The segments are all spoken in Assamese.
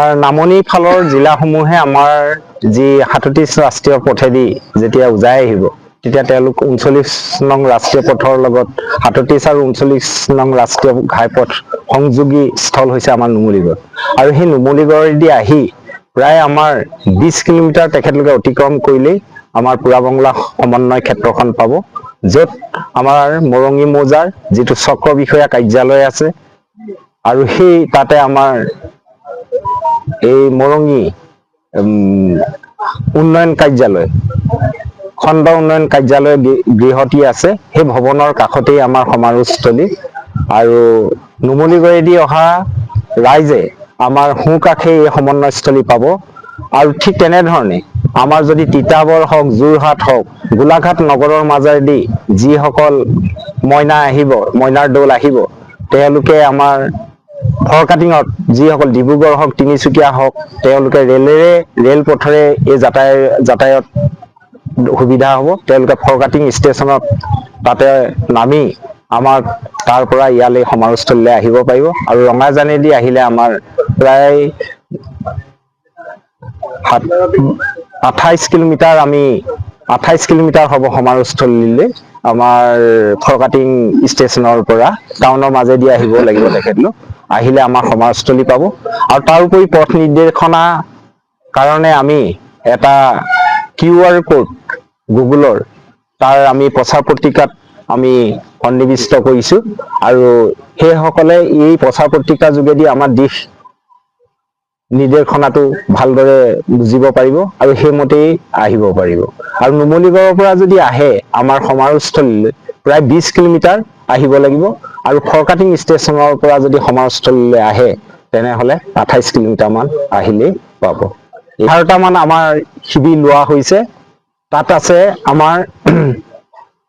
আমাৰ নামনি ফালৰ জিলাসমূহে আমাৰ যি ৩৭ ৰাষ্ট্ৰীয় পথেদি যেতিয়া উজাই আহিব তেতিয়া তেওঁলোক ৩৯ নং ৰাষ্ট্ৰীয় পথৰ লগত ৩৭ আৰু ৩৯ নং ৰাষ্ট্ৰীয় ঘাইপথ সংযোগী স্থল হৈছে আমাৰ নুমলীগড় আৰু সেই নুমলীগড়েদি আহি প্ৰায় আমাৰ ২০ কিলোমিটাৰ তেখেতলোকে অতিক্ৰম কৰিলেই আমাৰ পুৰাবংলা সমন্বয় ক্ষেত্ৰখন পাব য'ত আমাৰ মৰঙী মৌজাৰ যিটো চক্ৰ বিষয়া কাৰ্যালয় আছে আৰু সেই তাতে আমাৰ এই মৰঙী উন্নয়ন কাৰ্যালয় খণ্ড উন্নয়ন কাৰ্যালয় গৃহটি আছে সেই ভৱনৰ কাষতেই আমাৰ সমাৰোহস্থলী আৰু নুমলীগড়েদি অহা ৰাইজে আমাৰ সোঁকাষে এই সমন্বয়স্থলী পাব আৰু ঠিক তেনেধৰণে আমাৰ যদি তিতাবৰ হওক যোৰহাট হওক গোলাঘাট নগৰৰ মাজেদি যিসকল মইনা আহিব মইনাৰ দৌল আহিব তেওঁলোকে আমাৰ ফৰকাটিঙত যিসকল ডিব্ৰুগড় হওক তিনিচুকীয়া হওক তেওঁলোকে ৰেল পথেৰে এই যাতায়ত সুবিধা হ'ব তেওঁলোকে ফৰকাটিং ষ্টেচনত তাতে নামি আমাৰ তাৰ পৰা ইয়ালৈ সমাৰোহস্থলীলৈ আহিব পাৰিব আৰু ৰঙাজানেদি আহিলে আমাৰ প্ৰায় ২৮ কিলোমিটাৰ হ'ব সমাৰোহস্থলীলৈ আমাৰ ফৰকাটিং ষ্টেচনৰ পৰা টাউনৰ মাজেদি আহিব লাগিব তেখেতলোক আহিলে আমাৰ সমাৰোহস্থলী পাব আৰু তাৰ উপৰি পথ নিৰ্দেশনা কাৰণে আমি এটা QR কোড গুগলৰ তাৰ আমি প্ৰচাৰ পত্ৰিকাত আমি সন্নিৱিষ্ট কৰিছোঁ আৰু সেইসকলে এই প্ৰচাৰ পত্ৰিকাৰ যোগেদি আমাৰ দিশ নিৰ্দেশনাটো ভালদৰে বুজিব পাৰিব আৰু সেইমতেই আহিব পাৰিব আৰু নুমলীগড়ৰ পৰা যদি আহে আমাৰ সমাৰোহস্থলীলৈ প্ৰায় ২০ কিলোমিটাৰ আহিব লাগিব আৰু ফৰকাটিং ষ্টেচনৰ পৰা যদি সমাৰোহস্থলীলৈ আহে তেনেহ'লে ২৮ কিলোমিটাৰমান আহিলেই পাব ১১টামান আমাৰ শিবিৰ লোৱা হৈছে তাত আছে আমাৰ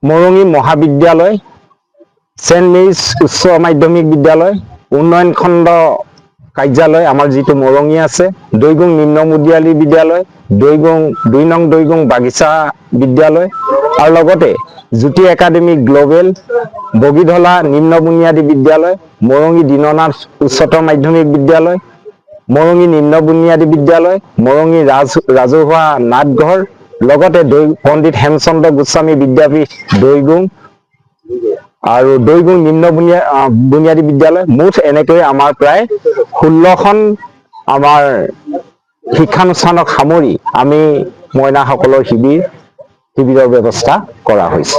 মৰঙী মহাবিদ্যালয় চেণ্ট মেৰিজ উচ্চ মাধ্যমিক বিদ্যালয় উন্নয়ন খণ্ড কাৰ্যালয় আমাৰ যিটো মৰঙী আছে দৈগুং নিম্ন বুনিয়াদী বিদ্যালয় দৈগুং ২ নং দৈগুং বাগিচা বিদ্যালয় আৰু লগতে জ্যোতি একাডেমী গ্ল'বেল বগীধলা নিম্ন বুনিয়াদী বিদ্যালয় মৰঙী দীননাথ উচ্চতৰ মাধ্যমিক বিদ্যালয় মৰঙী নিম্ন বুনিয়াদী বিদ্যালয় মৰঙী ৰাজহুৱা নাটঘৰ লগতে পণ্ডিত হেমচন্দ্ৰ গোস্বামী বিদ্যাপীঠ দৈগুং আৰু দৈগুং নিম্ন বুনিয়াদী বিদ্যালয় মুঠ এনেকৈ আমাৰ প্ৰায় 16খন আমাৰ শিক্ষানুষ্ঠানক সামৰি আমি মইনাসকলৰ শিবিৰৰ ব্যৱস্থা কৰা হৈছে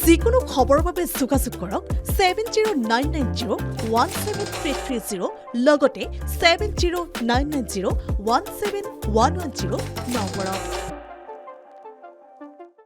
যিকোনো খবৰৰ বাবে যোগাযোগ কৰক 7099017330 লগতে 7099017110 নম্বৰত